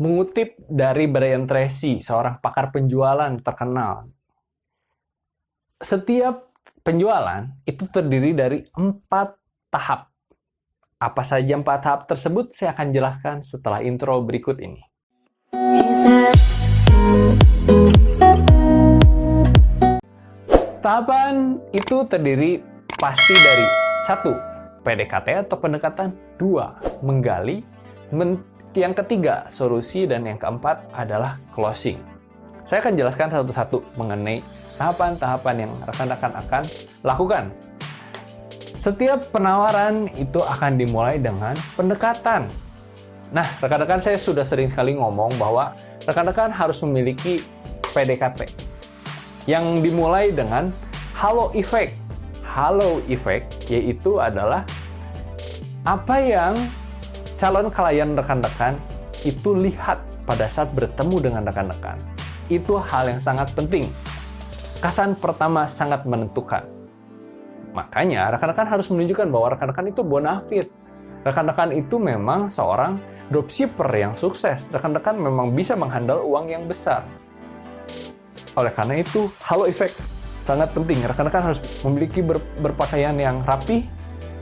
Mengutip dari Brian Tracy, seorang pakar penjualan terkenal, setiap penjualan itu terdiri dari 4 tahap. Apa saja 4 tahap tersebut saya akan jelaskan setelah intro berikut ini. Tahapan itu terdiri pasti dari 1. PDKT atau pendekatan, 2. Menggali, yang ketiga solusi, dan yang keempat adalah closing. Saya akan jelaskan satu-satu mengenai tahapan-tahapan yang rekan-rekan akan lakukan. Setiap penawaran itu akan dimulai dengan pendekatan. Nah, rekan-rekan, saya sudah sering sekali ngomong bahwa rekan-rekan harus memiliki PDKT yang dimulai dengan halo effect. Halo effect yaitu adalah apa yang calon klien rekan-rekan itu lihat pada saat bertemu dengan rekan-rekan. Itu hal yang sangat penting. Kesan pertama sangat menentukan. Makanya rekan-rekan harus menunjukkan bahwa rekan-rekan itu bonafide. Rekan-rekan itu memang seorang dropshipper yang sukses. Rekan-rekan memang bisa menghandle uang yang besar. Oleh karena itu, halo effect sangat penting. Rekan-rekan harus memiliki berpakaian yang rapi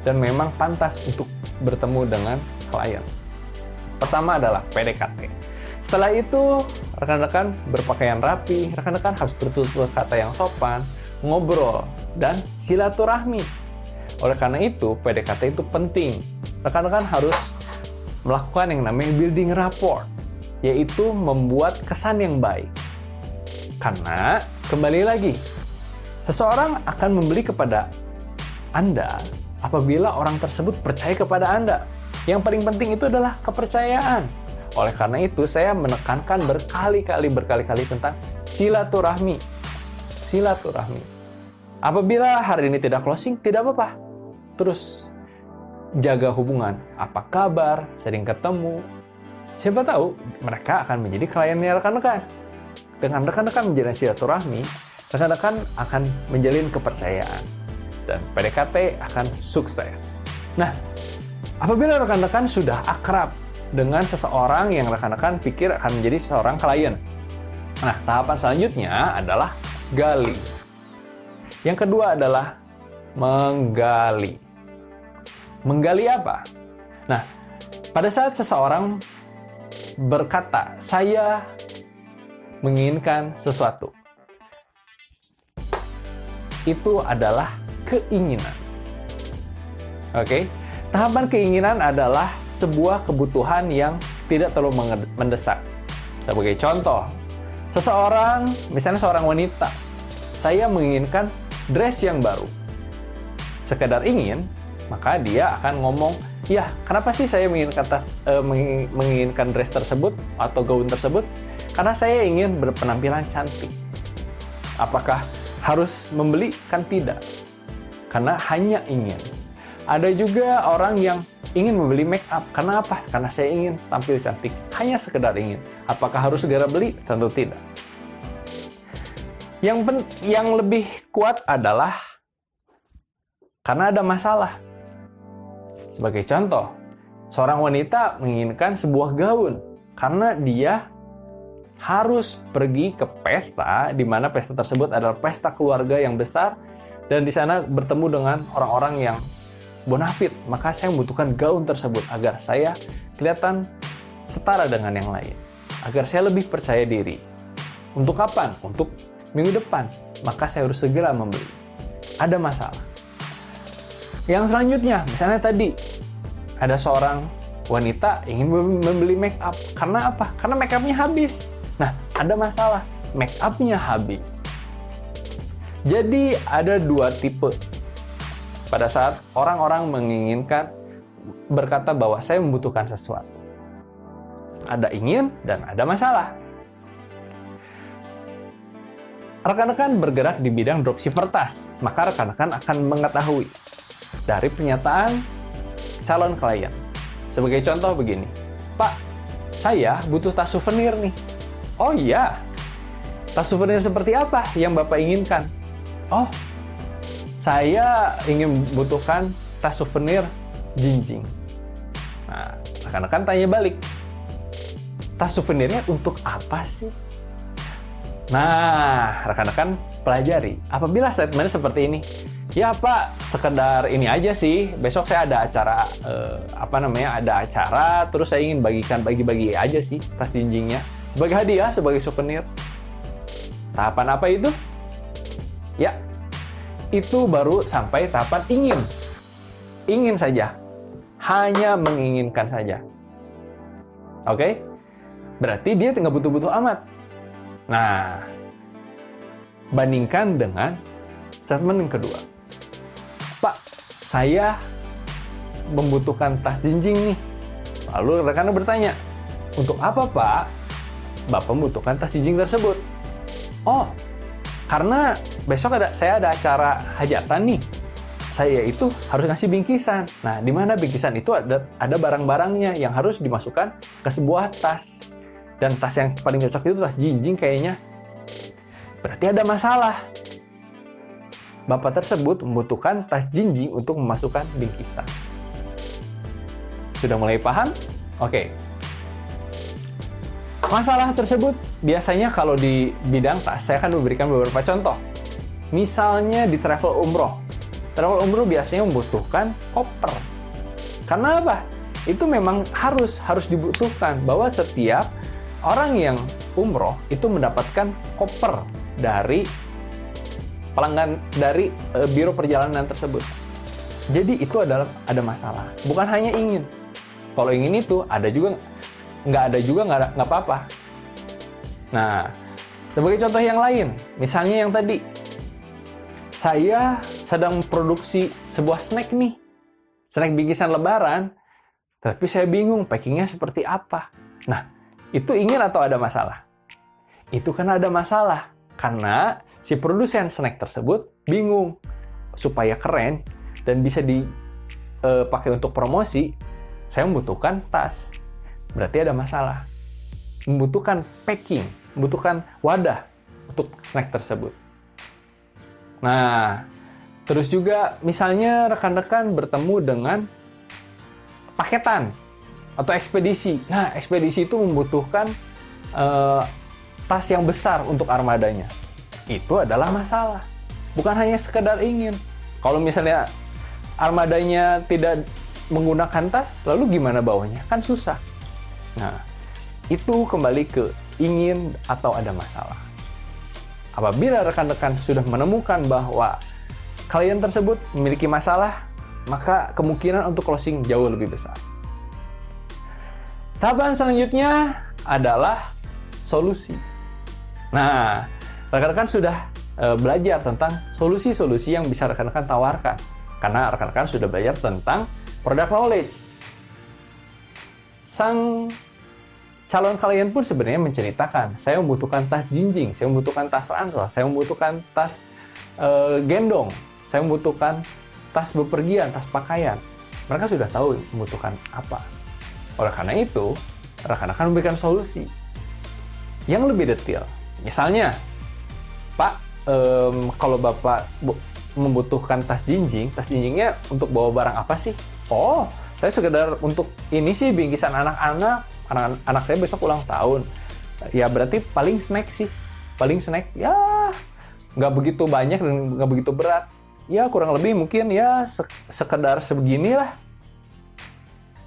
dan memang pantas untuk bertemu dengan klien. Pertama adalah PDKT. Setelah itu, rekan-rekan berpakaian rapi, rekan-rekan harus bertutur kata yang sopan, ngobrol, dan silaturahmi. Oleh karena itu, PDKT itu penting. Rekan-rekan harus melakukan yang namanya building rapport, yaitu membuat kesan yang baik. Karena, kembali lagi, seseorang akan membeli kepada Anda apabila orang tersebut percaya kepada Anda. Yang paling penting itu adalah kepercayaan. Oleh karena itu, saya menekankan berkali-kali tentang silaturahmi. Silaturahmi. Apabila hari ini tidak closing, tidak apa-apa. Terus jaga hubungan. Apa kabar? Sering ketemu. Siapa tahu mereka akan menjadi kliennya rekan-rekan. Dengan rekan-rekan menjalin silaturahmi, rekan-rekan akan menjalin kepercayaan. Dan PDKT akan sukses. Nah, apabila rekan-rekan sudah akrab dengan seseorang yang rekan-rekan pikir akan menjadi seorang klien. Nah, tahapan selanjutnya adalah gali. Yang kedua adalah menggali. Menggali apa? Nah, pada saat seseorang berkata, saya menginginkan sesuatu. Itu adalah keinginan. Oke? Tahapan keinginan adalah sebuah kebutuhan yang tidak terlalu mendesak. Sebagai contoh, seseorang, misalnya seorang wanita, saya menginginkan dress yang baru. Sekedar ingin, maka dia akan ngomong, ya, kenapa sih saya menginginkan dress tersebut atau gaun tersebut? Karena saya ingin berpenampilan cantik. Apakah harus membeli? Kan tidak. Karena hanya ingin. Ada juga orang yang ingin membeli make up. Karena apa? Karena saya ingin tampil cantik. Hanya sekedar ingin. Apakah harus segera beli? Tentu tidak. Yang lebih kuat adalah karena ada masalah. Sebagai contoh, seorang wanita menginginkan sebuah gaun. Karena dia harus pergi ke pesta, di mana pesta tersebut adalah pesta keluarga yang besar, dan di sana bertemu dengan orang-orang yang bonafide, maka saya membutuhkan gaun tersebut agar saya kelihatan setara dengan yang lain. Agar saya lebih percaya diri. Untuk kapan? Untuk minggu depan. Maka saya harus segera membeli. Ada masalah. Yang selanjutnya, misalnya tadi, ada seorang wanita ingin membeli make up. Karena apa? Karena make up-nya habis. Nah, ada masalah. Make up-nya habis. Jadi, ada 2 tipe. Pada saat orang-orang menginginkan berkata bahwa saya membutuhkan sesuatu. Ada ingin dan ada masalah. Rekan-rekan bergerak di bidang dropshipper tas, maka rekan-rekan akan mengetahui dari pernyataan calon klien. Sebagai contoh begini, Pak, saya butuh tas souvenir nih. Oh iya, tas souvenir seperti apa yang Bapak inginkan? Oh, saya ingin membutuhkan tas souvenir jinjing. Nah, rekan-rekan tanya balik. tas souvenirnya untuk apa sih? Nah, rekan-rekan pelajari. Apabila statementnya seperti ini, ya Pak, sekedar ini aja sih. Besok saya ada acara, ada acara, terus saya ingin bagi-bagi aja sih tas jinjingnya sebagai hadiah, sebagai souvenir. Tahapan apa itu? Ya, itu baru sampai tahapan ingin. Ingin saja. Hanya menginginkan saja. Oke? Berarti dia nggak butuh-butuh amat. Nah, bandingkan dengan statement yang kedua. Pak, saya membutuhkan tas jinjing nih. Lalu rekannya bertanya, untuk apa Pak? Bapak membutuhkan tas jinjing tersebut. Oh, karena besok saya ada acara hajatan nih. Saya itu harus ngasih bingkisan. Nah, di mana bingkisan itu ada barang-barangnya yang harus dimasukkan ke sebuah tas. Dan tas yang paling cocok itu tas jinjing kayaknya. Berarti ada masalah. Bapak tersebut membutuhkan tas jinjing untuk memasukkan bingkisan. Sudah mulai paham? Oke. Masalah tersebut biasanya kalau di bidang tas, saya akan memberikan beberapa contoh. Misalnya di travel umroh. Travel umroh biasanya membutuhkan koper. Karena apa? Itu memang harus dibutuhkan bahwa setiap orang yang umroh itu mendapatkan koper dari pelanggan dari biro perjalanan tersebut. Jadi itu ada masalah. Bukan hanya ingin. Kalau ingin itu ada juga nggak apa-apa. Nah, sebagai contoh yang lain, misalnya yang tadi, saya sedang memproduksi sebuah snack nih, snack bingkisan Lebaran, tapi saya bingung packingnya seperti apa. Nah, itu ingin atau ada masalah? Itu kan ada masalah. Karena si produsen snack tersebut bingung. Supaya keren dan bisa dipakai untuk promosi, saya membutuhkan tas. Berarti ada masalah. Membutuhkan packing, membutuhkan wadah untuk snack tersebut. Nah, terus juga misalnya rekan-rekan bertemu dengan paketan atau ekspedisi. Nah, ekspedisi itu membutuhkan tas yang besar untuk armadanya. Itu adalah masalah. Bukan hanya sekedar ingin. Kalau misalnya armadanya tidak menggunakan tas, lalu gimana bawanya? Kan susah. Nah, itu kembali ke ingin atau ada masalah. Apabila rekan-rekan sudah menemukan bahwa klien tersebut memiliki masalah, maka kemungkinan untuk closing jauh lebih besar. Tahapan selanjutnya adalah solusi. Nah, rekan-rekan sudah belajar tentang solusi-solusi yang bisa rekan-rekan tawarkan. Karena rekan-rekan sudah belajar tentang product knowledge. Sang calon klien pun sebenarnya menceritakan, saya membutuhkan tas jinjing, saya membutuhkan tas ransel, saya membutuhkan tas gendong, saya membutuhkan tas bepergian, tas pakaian. Mereka sudah tahu membutuhkan apa. Oleh karena itu, rekan-rekan memberikan solusi yang lebih detail. Misalnya, Pak, kalau Bapak membutuhkan tas jinjingnya untuk bawa barang apa sih? Oh, saya sekedar untuk ini sih bingkisan anak-anak. Anak saya besok ulang tahun. Ya berarti paling snack sih. Paling snack, ya nggak begitu banyak dan nggak begitu berat. Ya kurang lebih mungkin ya sekedar sebeginilah.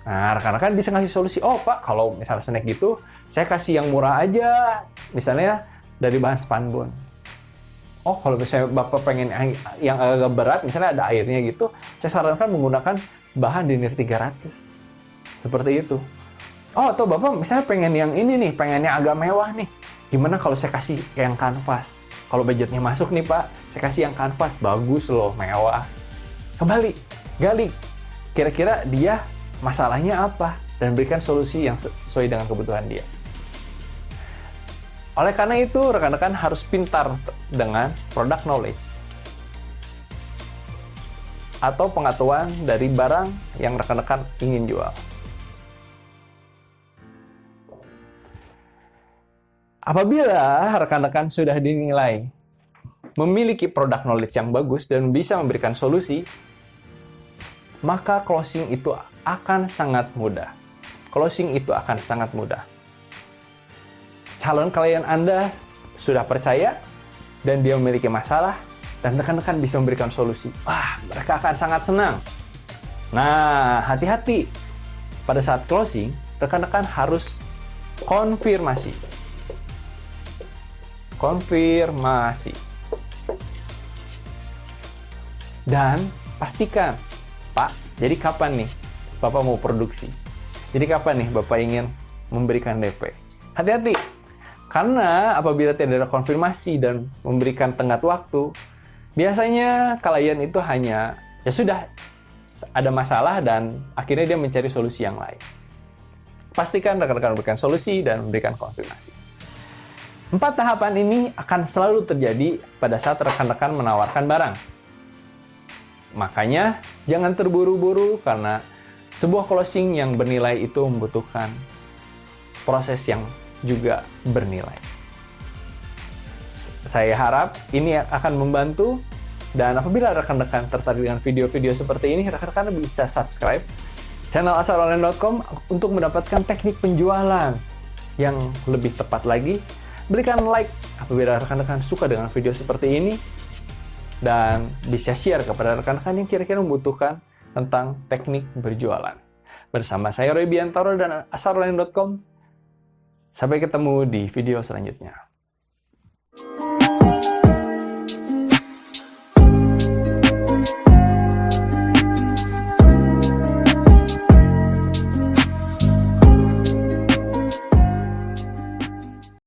Nah, rekan-rekan bisa ngasih solusi. Oh, Pak, kalau misalnya snack gitu, saya kasih yang murah aja. Misalnya dari bahan spandbon. Oh, kalau misalnya Bapak pengen yang agak berat, misalnya ada airnya gitu, saya sarankan menggunakan bahan Dinner 300. Seperti itu. Oh, atau Bapak misalnya pengen yang ini nih, pengen yang agak mewah nih. Gimana kalau saya kasih yang kanvas? Kalau budgetnya masuk nih, Pak, saya kasih yang kanvas. Bagus loh, mewah. Kembali, gali. Kira-kira dia masalahnya apa? Dan berikan solusi yang sesuai dengan kebutuhan dia. Oleh karena itu, rekan-rekan harus pintar dengan product knowledge atau pengetahuan dari barang yang rekan-rekan ingin jual. Apabila rekan-rekan sudah dinilai memiliki product knowledge yang bagus dan bisa memberikan solusi, maka closing itu akan sangat mudah. Closing itu akan sangat mudah. calon klien Anda sudah percaya dan dia memiliki masalah, dan rekan-rekan bisa memberikan solusi. Wah, mereka akan sangat senang. Nah, hati-hati. Pada saat closing, rekan-rekan harus konfirmasi. Konfirmasi. Dan pastikan, Pak, jadi kapan nih Bapak mau produksi? Jadi kapan nih Bapak ingin memberikan DP? Hati-hati, karena apabila tidak ada konfirmasi dan memberikan tenggat waktu, biasanya klien itu hanya, ya sudah, ada masalah dan akhirnya dia mencari solusi yang lain. Pastikan rekan-rekan memberikan solusi dan memberikan konfirmasi. 4 tahapan ini akan selalu terjadi pada saat rekan-rekan menawarkan barang. Makanya, jangan terburu-buru karena sebuah closing yang bernilai itu membutuhkan proses yang juga bernilai. Saya harap ini akan membantu, dan apabila rekan-rekan tertarik dengan video-video seperti ini, rekan-rekan bisa subscribe channel asaronline.com untuk mendapatkan teknik penjualan yang lebih tepat lagi. Berikan like apabila rekan-rekan suka dengan video seperti ini, dan bisa share kepada rekan-rekan yang kira-kira membutuhkan tentang teknik berjualan. Bersama saya Roy Biantoro dan asaronline.com. Sampai ketemu di video selanjutnya.